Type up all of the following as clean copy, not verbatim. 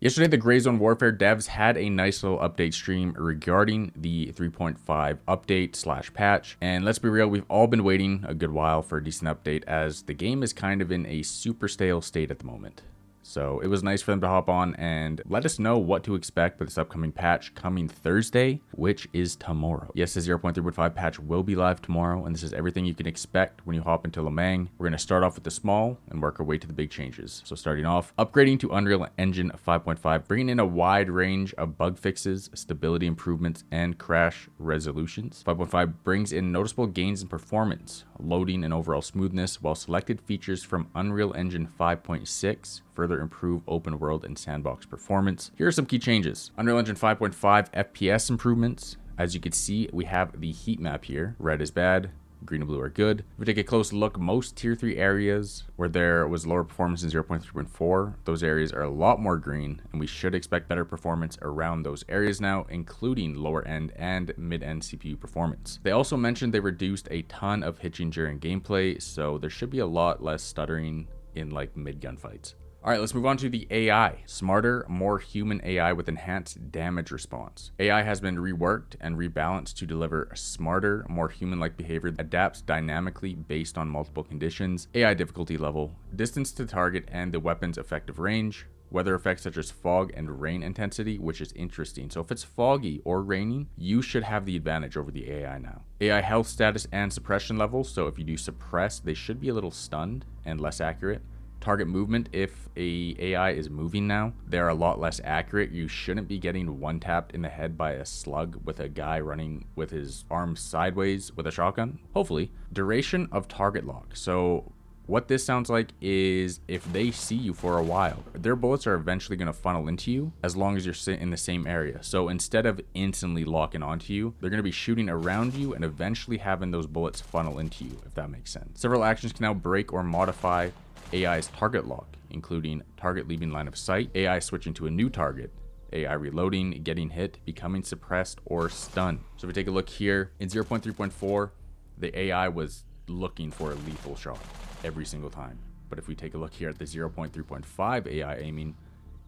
Yesterday, the Grayzone Warfare devs had a nice little update stream regarding the 3.5 update slash patch. And let's be real, we've all been waiting a good while for a decent update as the game is kind of in a super stale state at the moment. So it was nice for them to hop on and let us know what to expect with this upcoming patch coming Thursday, which is tomorrow. Yes, the 0.3.5 patch will be live tomorrow, and this is everything you can expect when you hop into Lemang. We're going to start off with the small and work our way to the big changes. So starting off, upgrading to Unreal Engine 5.5, bringing in a wide range of bug fixes, stability improvements, and crash resolutions. 5.5 brings in noticeable gains in performance, loading, and overall smoothness, while selected features from Unreal Engine 5.6 further improve open world and sandbox performance. Here are some key changes. Unreal Engine 5.5 FPS improvements. As you can see, we have the heat map here. Red is bad, green and blue are good. If we take a close look, most tier 3 areas where there was lower performance in 0.3.4, those areas are a lot more green, and we should expect better performance around those areas now, including lower end and mid-end CPU performance. They also mentioned they reduced a ton of hitching during gameplay, so there should be a lot less stuttering in like mid gunfights. All right, let's move on to the AI. Smarter, more human AI with enhanced damage response. AI has been reworked and rebalanced to deliver smarter, more human-like behavior that adapts dynamically based on multiple conditions, AI difficulty level, distance to target, and the weapon's effective range. Weather effects such as fog and rain intensity, which is interesting. So if it's foggy or raining, you should have the advantage over the AI now. AI health status and suppression levels. So if you do suppress, they should be a little stunned and less accurate. Target movement, if a AI is moving now, they're a lot less accurate. You shouldn't be getting one tapped in the head by a slug with a guy running with his arms sideways with a shotgun, hopefully. Duration of target lock. So what this sounds like is if they see you for a while, their bullets are eventually going to funnel into you as long as you're sitting in the same area. So instead of instantly locking onto you, they're going to be shooting around you and eventually having those bullets funnel into you, if that makes sense. Several actions can now break or modify AI's target lock, including target leaving line of sight, AI switching to a new target, AI reloading, getting hit, becoming suppressed, or stunned. So if we take a look here, in 0.3.4, the AI was looking for a lethal shot every single time. But if we take a look here at the 0.3.5 AI aiming,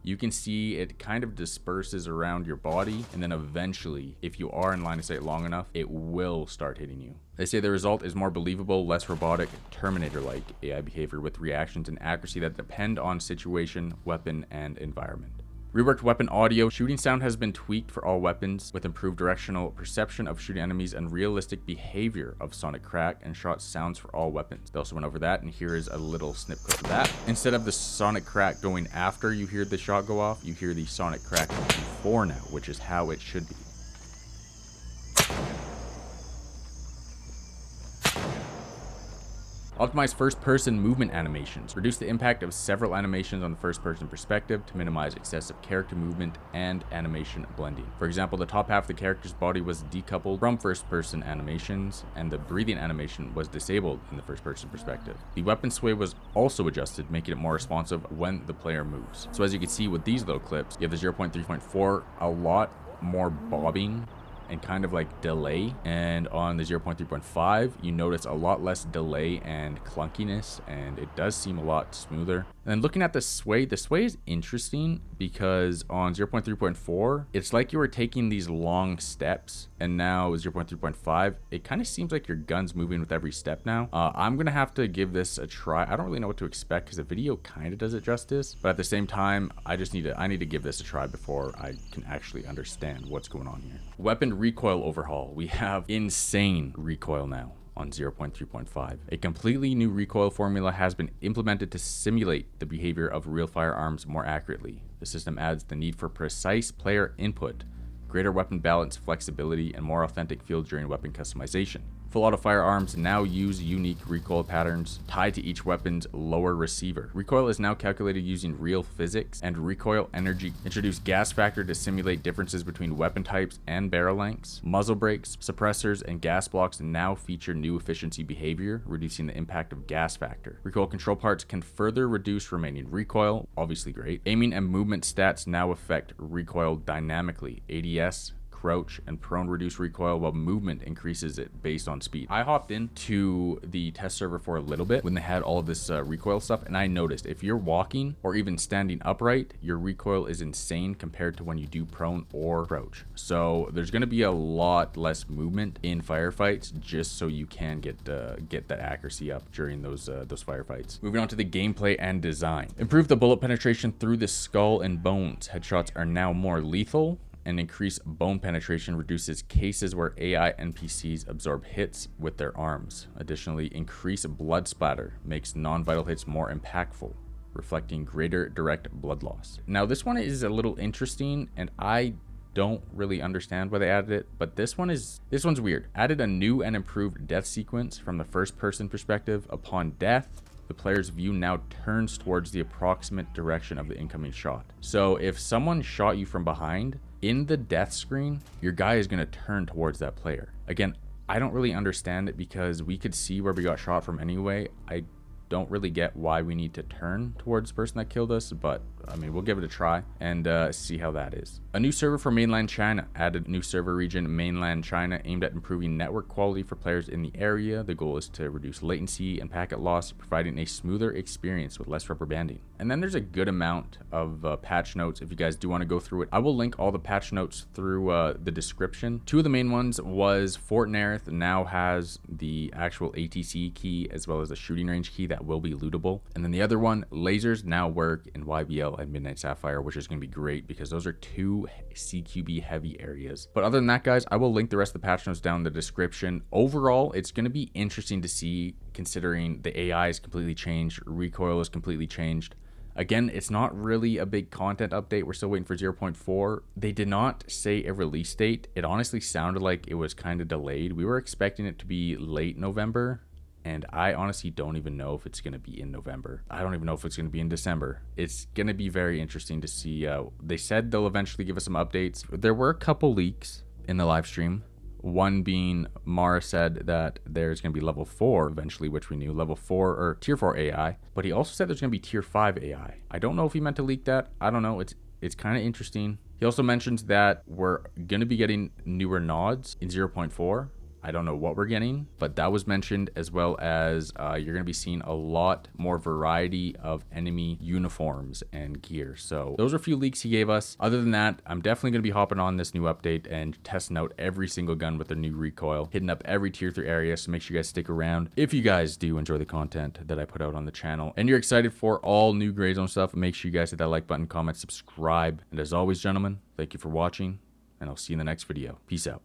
you can see it kind of disperses around your body, and then eventually, if you are in line of sight long enough, it will start hitting you. They say the result is more believable, less robotic, Terminator-like AI behavior with reactions and accuracy that depend on situation, weapon, and environment. Reworked weapon audio. Shooting sound has been tweaked for all weapons with improved directional perception of shooting enemies and realistic behavior of sonic crack and shot sounds for all weapons. They also went over that, and here is a little snip clip of that. Instead of the sonic crack going after you hear the shot go off, you hear the sonic crack before now, which is how it should be. Optimize first-person movement animations. Reduce the impact of several animations on the first-person perspective to minimize excessive character movement and animation blending. For example, the top half of the character's body was decoupled from first-person animations, and the breathing animation was disabled in the first-person perspective. The weapon sway was also adjusted, making it more responsive when the player moves. So as you can see with these little clips, you have the 0.3.4, a lot more bobbing and kind of like delay, and on the 0.3.5 you notice a lot less delay and clunkiness, and it does seem a lot smoother. And looking at the sway is interesting because on 0.3.4 it's like you were taking these long steps, and now 0.3.5 it kind of seems like your gun's moving with every step now. I'm gonna have to give this a try. I don't really know what to expect because the video kind of does it justice, but at the same time I need to give this a try before I can actually understand what's going on here. Weapon recoil overhaul. We have insane recoil now on 0.3.5. A completely new recoil formula has been implemented to simulate the behavior of real firearms more accurately. The system adds the need for precise player input, greater weapon balance, flexibility, and more authentic feel during weapon customization. Full auto firearms now use unique recoil patterns tied to each weapon's lower receiver. Recoil is now calculated using real physics and recoil energy. Introduce gas factor to simulate differences between weapon types and barrel lengths. Muzzle brakes, suppressors, and gas blocks now feature new efficiency behavior, reducing the impact of gas factor. Recoil control parts can further reduce remaining recoil, obviously great. Aiming and movement stats now affect recoil dynamically. ADS, crouch and prone reduce recoil, while movement increases it based on speed. I hopped into the test server for a little bit when they had all of this recoil stuff, and I noticed if you're walking or even standing upright, your recoil is insane compared to when you do prone or crouch. So there's going to be a lot less movement in firefights, just so you can get that accuracy up during those firefights. Moving on to the gameplay and design. Improve the bullet penetration through the skull and bones. Headshots are now more lethal, and increased bone penetration reduces cases where AI NPCs absorb hits with their arms. Additionally, increased blood splatter makes non-vital hits more impactful, reflecting greater direct blood loss. Now, this one is a little interesting, and I don't really understand why they added it, but this one's weird. Added a new and improved death sequence from the first person perspective. Upon death, the player's view now turns towards the approximate direction of the incoming shot. So if someone shot you from behind, in the death screen, your guy is going to turn towards that player. Again, I don't really understand it because we could see where we got shot from anyway. I don't really get why we need to turn towards the person that killed us, but I mean, we'll give it a try and see how that is. A new server for mainland China. Added new server region, mainland China, aimed at improving network quality for players in the area. The goal is to reduce latency and packet loss, providing a smoother experience with less rubber banding. And then there's a good amount of patch notes if you guys do want to go through it. I will link all the patch notes through the description. Two of the main ones was Fort Nerith now has the actual ATC key as well as the shooting range key that will be lootable. And then the other one, lasers now work in YBL and Midnight Sapphire, which is going to be great because those are two CQB heavy areas. But other than that, guys, I will link the rest of the patch notes down in the description. Overall, it's going to be interesting to see, considering the AI is completely changed, recoil is completely changed. Again, it's not really a big content update. We're still waiting for 0.4. They did not say a release date. It honestly sounded like it was kind of delayed. We were expecting it to be late November, and I honestly don't even know if it's going to be in November. I don't even know if it's going to be in December. It's going to be very interesting to see. They said they'll eventually give us some updates. There were a couple leaks in the live stream. One being Mara said that there's going to be level 4 eventually, which we knew, level 4 or tier 4 AI. But he also said there's going to be tier 5 AI. I don't know if he meant to leak that. I don't know. It's kind of interesting. He also mentions that we're going to be getting newer nods in 0.4. I don't know what we're getting, but that was mentioned, as well as you're going to be seeing a lot more variety of enemy uniforms and gear. So those are a few leaks he gave us. Other than that, I'm definitely going to be hopping on this new update and testing out every single gun with the new recoil, hitting up every tier 3 area. So make sure you guys stick around. If you guys do enjoy the content that I put out on the channel and you're excited for all new Grayzone stuff, make sure you guys hit that like button, comment, subscribe. And as always, gentlemen, thank you for watching, and I'll see you in the next video. Peace out.